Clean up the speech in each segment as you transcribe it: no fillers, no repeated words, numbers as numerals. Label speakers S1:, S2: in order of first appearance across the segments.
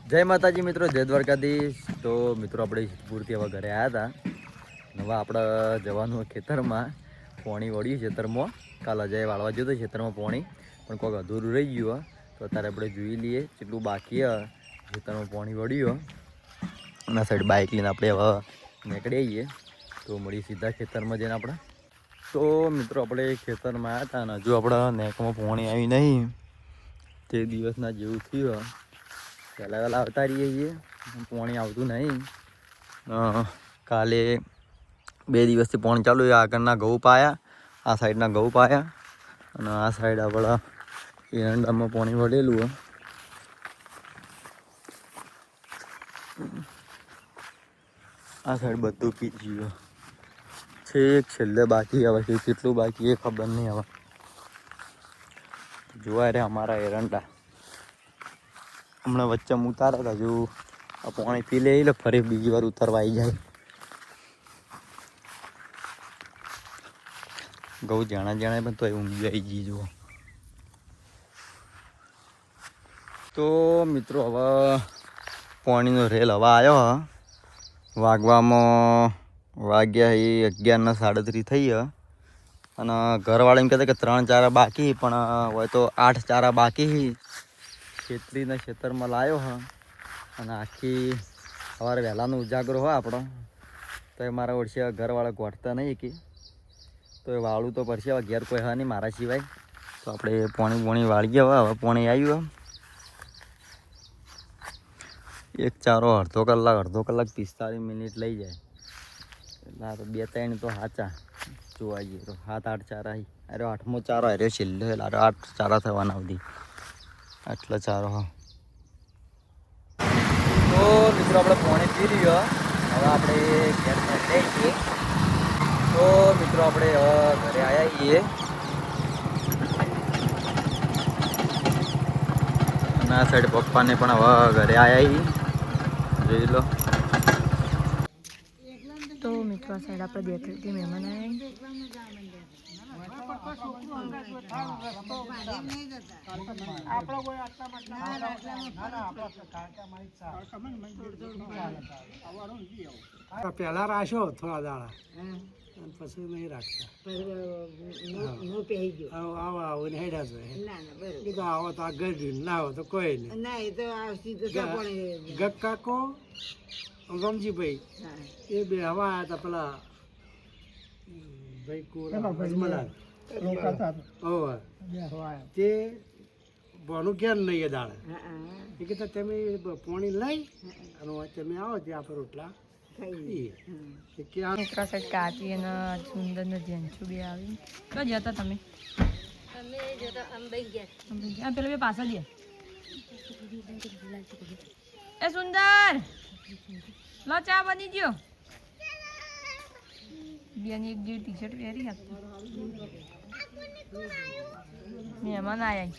S1: જય માતાજી મિત્રો, જય દ્વારકાધીશ। તો મિત્રો આપણે સિદ્ધપુરથી હવે ઘરે આવ્યા હતા। હવે આપણે જવાનું ખેતરમાં પોણી વળ્યું ખેતરમાં। કાલ અજય વાળવા ગયો હતો ખેતરમાં પોણી, પણ કોઈક અધૂરું રહી ગયું। તો અત્યારે આપણે જોઈ લઈએ કેટલું બાકી ખેતરમાં પોણી વળ્યું। અને સાઈડ બાઇક લઈને આપણે હવે નીકળી આવીએ। તો મળીએ સીધા ખેતરમાં જઈને આપણે। તો મિત્રો આપણે ખેતરમાં આવ્યા હતા અને હજુ આપણા નેકમાં પોણી આવી નહીં। તે દિવસના જેવું થયું। પહેલાં વહેલા આવતા રહીએ છીએ, પાણી આવતું નહીં। કાલે 2 દિવસથી પાણી ચાલુ। આગળના ઘઉં પાયા, આ સાઈડના ઘઉં પાયા, અને આ સાઈડ આપણા એરંડામાં પાણી વળેલું। આ સાઈડ બધું પી ગયું છેક છેલ્લે બાકી। હવે કેટલું બાકી એ ખબર નહીં। હવે જોવા રે અમારા એરંડા હમણાં વચ્ચે ઉતારે તો હજુ આ પાણી પી લે એટલે ફરી બીજી વાર ઉતારવા આવી જાય। ઘઉં જાણા જાણે પણ તો એ ઊંઘી આવી ગઈ જુઓ। તો મિત્રો હવે પાણીનો રેલ હવે આવ્યો। વાગવામાં વાગ્યા એ 11:37 થઈ। અને ઘરવાળા એમ કહેતા કે 3 ચારા બાકી, પણ હોય તો 8 ચારા બાકી। ખેતરીના ખેતરમાં લાવ્યો હ, અને આખી સવારે વહેલાનો ઉજાગરો હોય આપણો, તો એ મારા ઓળશે ઘરવાળા ગોઠતા નહીં કે તો એ વાળું તો પડશે। હવે ઘેર કોઈ હા નહીં મારા સિવાય। તો આપણે પોણી વાળીએ। હવે પોણી આવ્યું। એક ચારો અડધો કલાક 45 મિનિટ લઈ જાય। એટલે આ તો 2-3 તો સાચા જોવા જઈએ તો 7-8 ચારા। અરે 8મો ચારો હાર્યો છેલ્લો, એટલે 8 ચારા થવાના સુધી આટલા ચારો। તો મિત્રો આપણે પાણી પી રહ્યો। હવે આપણે ઘેર પહોંચી છીએ। તો મિત્રો આપણે હવે ઘરે આવ્યા છીએ, અને આ સાઈડ પપ્પાને પણ હવે ઘરે આવ્યા છીએ, જોઈ લો।
S2: તો મિત્રો આ સાઈડ આપણે બેઠી મહેમાન આવ્યા।
S3: પેલા રાખ્યો થોડા દાડા, પછી નહીં રાખતા। આવો ને હેડા છે આવો તો આ ગરડી ના આવો તો કોઈ નહીં। ગગ કાકો રમજીભાઈ એ બે હવા આવ્યા હતા। પેલા ભાઈ તે ભણું ક્યાં નહીં એ દાડે એ કહેતા તમે પાણી લઈ અને તમે આવો ત્યાં આપણે રોટલા
S2: કાચી અને સુંદર ને જેન્ચુ બે આવી। તો જતા તમે પેલા બે પાછા દે। એ સુંદર લો ચા બની ગયો। બેની એક જેવી ટી-શર્ટ પહેરી હતી। મહેમાન આયા।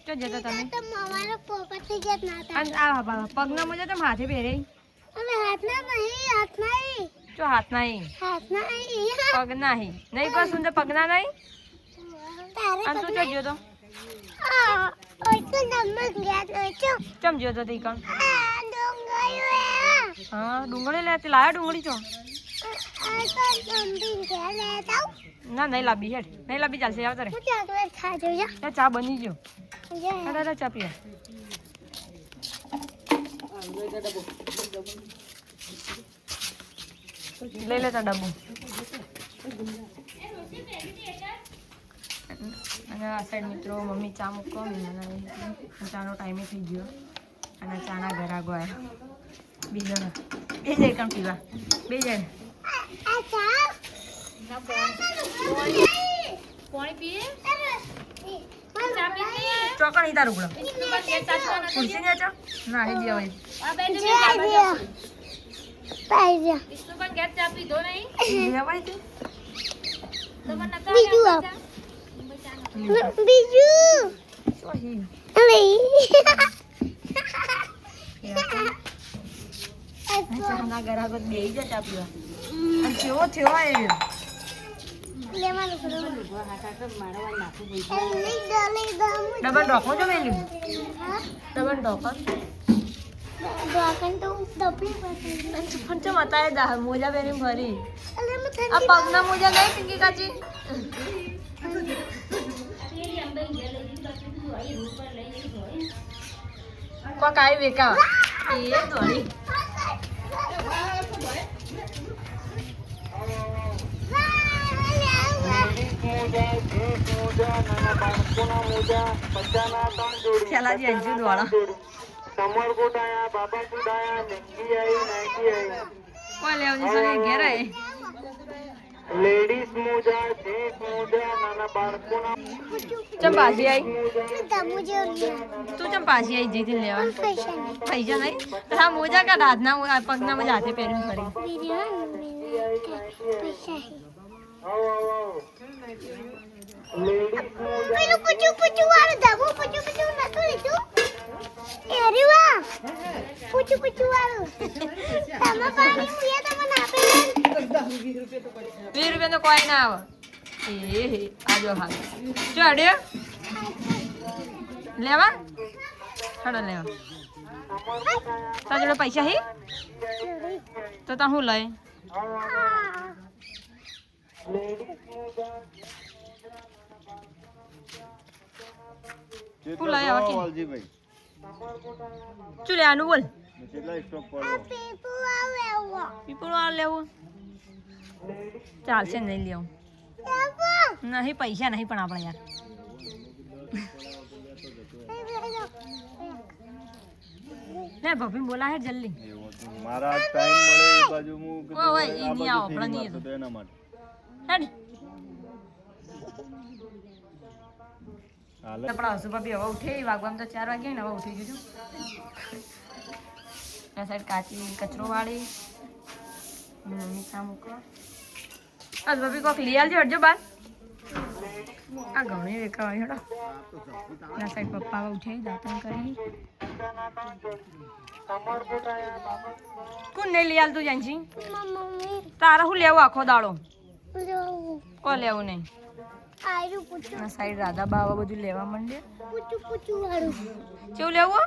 S2: તો જતા તમે પગના મજા તમે હાથે પહેરે તો હાથ નહીં પગ નહીં નહીં પણ સુંદર પગના નહીં। અને તું ચો તો ચમ જો તો તી કણ હા ડુંગળી લેતી લાયા। ડુંગળી ચો ના નહીં લાંબી હેડ નહીં લાંબી ચાલશે। આવતા રે ચા બની ગયો। ચા પીવા લઈ લેતા ડબ્બો। અને આ સાઈડ મિત્રો મમ્મી ચા મૂકો, ચાનો ટાઈમે થઈ ગયો અને ચાના ઘરાગો આવ્યા। બીજો બે જાય કામ પીવા બે જાય પાણી પીએ ચોકણી તારું ગુડો ખુરશી ને ચો ના હે દિયા ભાઈ વિષ્ણુ પણ ગેસ ચા પીધો નહીં દિયા ભાઈ તું બીજું સોહી ના ઘરાગો બેહી જા ચા પીવા। અને કેવો થયો એ ડબલ ડોકો જો મેલ્યું ડબલ ડોકો પણ ચમ અત્યારે દા મોજા પહેરી ભરી આ પગના મોજા નહીં પિંકી કાચી કોક આવી વેકા એ ધોળી ખેલાજી અંજુ દ્વારા કોઈ લેવની સરે ઘેર આય
S4: લેડીઝ મોજા જેન્ટ્સ મોજા નાના બાળકોના
S2: ચમ પાછી આવી તું ચમ પાછી આવી જઈતી લેવા પૈસા નહીં હા મોજા કા હાથના પગના મોજા હાથે પહેરીને ફરી ₹20 તો કોઈ ના આવે એ આજો હાલ જો અડ્યો લેવા હડો લેવા તારા જોડે પૈસા હી તો તા હું લઈ હું લઈ આવા કે શું લેવાનું બોલ પીપળો આ લેવું ચાલશે નહીં લેવું નહીં પૈસા નહીં પણ આપણે યાર લે ભભી બોલા હે જલ્દી
S4: મારા ટાઈમ મળે એ બાજુ હું
S2: ઓય ઈ ની આવો આપણે નહીં
S4: તો એના માટે
S2: હેડ
S4: હાલે
S2: આપણા હસુ ભાભી હવે ઉઠે વાગવામાં તો 4 વાગ્યા ને હવે ઉઠી ગયું છું આ સાઈડ કાચી કચરો વાળી મમ્મી ચા મૂકવા આજ ભાભી કોક લઈ આવજો હટજો બાર આ ઘણી વેકા હેડો આ સાઈડ પપ્પા ઉઠે દાંતણ કરી કોણ નહીં લઈ આવતું જાનસી તારા હું લેવું આખો દાડો કો લેવું નહીં આ સાઈડ રાધા બાવા બધું લેવા માંડે કેવું લેવું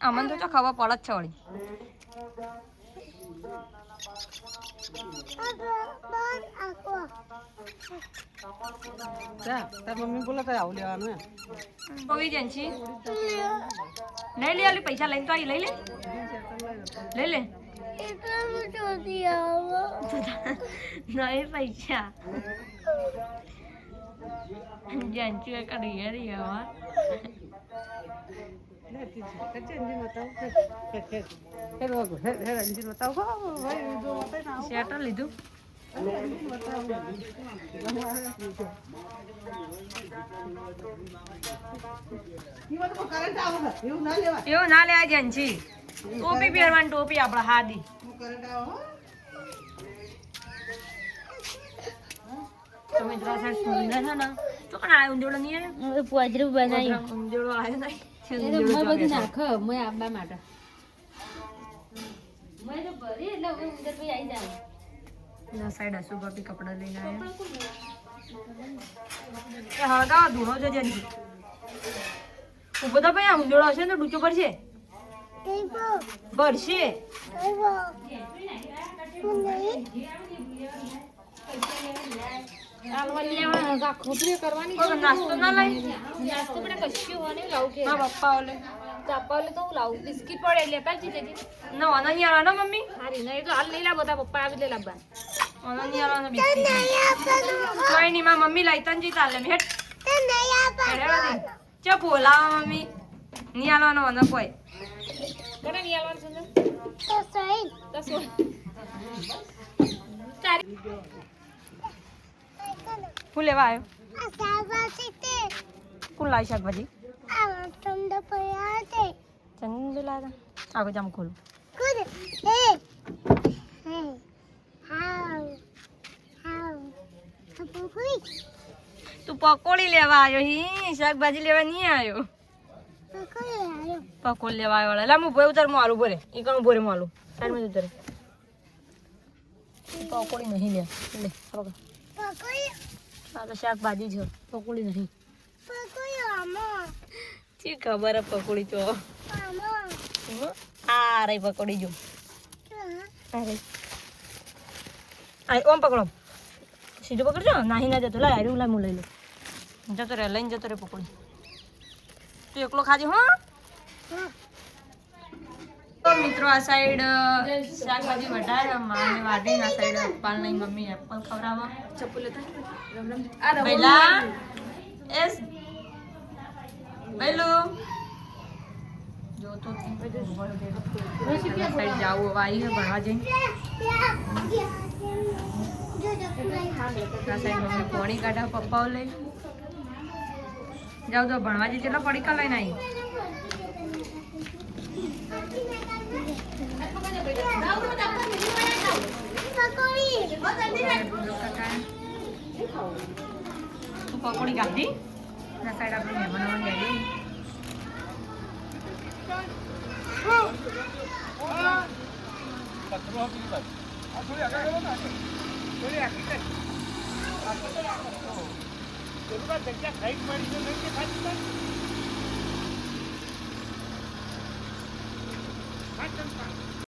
S2: અમને તો ખબર પડે જ છે વળી
S3: તાર મમ્મી બોલા તારે આવું લેવાનું હે
S2: કોઈ જાનસી નહીં લઈ આલી પૈસા લઈને તો આવી લઈ લે લઈ લે નહીં પૈસા જાનચી એક રિયરી આવા શેટર લીધું એવું ના લેવા જાનચી ટોપી પહેરવાની ટોપી આપડા હાદી તમે જરા સર સુંદર છે ને તો કણ આયો ઉંદેડો નહીં આયો પોજરું બનાવ્યું ઉંદેડો આયો નહીં બધું નાખ મેં આબા માટે મેં તો ભરી એટલે હવે ઉંદર ભાઈ આવી જાય ના સાઈડ હસુ ભાભી કપડા લઈને આયા હળગાવા ધૂણો છે જલ્દી ઉભો તો ભાઈ આ ઉંદેડો હશે ને ડૂચો પડશે ભરશે નાસ્તો ના લઈ નાસ્તો પણ કશું હોવાની લાવું કે પપ્પા ઓલે પપ્પા ઓલે તો હું લાવું બિસ્કિટ પડે લેતા જ જતી ના ઓના નહીં આવવાના મમ્મી હારી નહીં તો હાલ લઈ લા બધા પપ્પા આવી લઈ લાવવા ઓના નહીં આવવાના બિસ્કિટ કોઈ નહીં માં મમ્મી લાઈતા જ ચાલે હેટ ચો બોલાવા મમ્મી નહીં આવવાનો ઓના કોઈ કોને નહીં આવવાનું સુંદર તો સોઈ તારી હું લેવા આવ્યો કોણ લાવી શાકભાજી ચંદ લાવ્યા આગળ જામ ખોલું તું પકોડી લેવા આવ્યો હી શાકભાજી લેવા નહીં આવ્યો પકોડી લેવા આવ્યા એટલે હું ભોય ઉતાર આલુ ભરે ઈ કણ ભરે આલુ સાઈડમાં ઉતરે પકોડી નહીં લે લે આ બગા પકોડી આ તો શાકભાજી છે પકોડી નહીં પકોડી આમાં જી ખબર પકોડી ચો આમાં આ રે પકોડી જો અરે આય ઓમ પકડો સીધું પકડજો નાહી ના જતો લાય આર્યું લાય હું લઈ લે જતો રે લઈને જતો રે પકોડી તું એકલો ખાજો હો તો મિત્રો આ સાઈડ શાકભાજી વટાય માને વાડી ના સાઈડ અપ્પાલ ની મમ્મી એપલ ખવરાવા ચપ્પુ લેતા રમ રમ આ પહેલા એસ બેલો જો તો સાઈડ જાવું વાઈ હે ભણવા જઈ આ સાઈડ મમ્મી પોણી કાઢા પપ્પાઓ લઈ જાવ તો ભણવા જઈ કેટલા પડીકા લઈને આવી પકોડી કાઢી ના સાઈડ આપણે મહેમાનો રેડી
S3: જગ્યા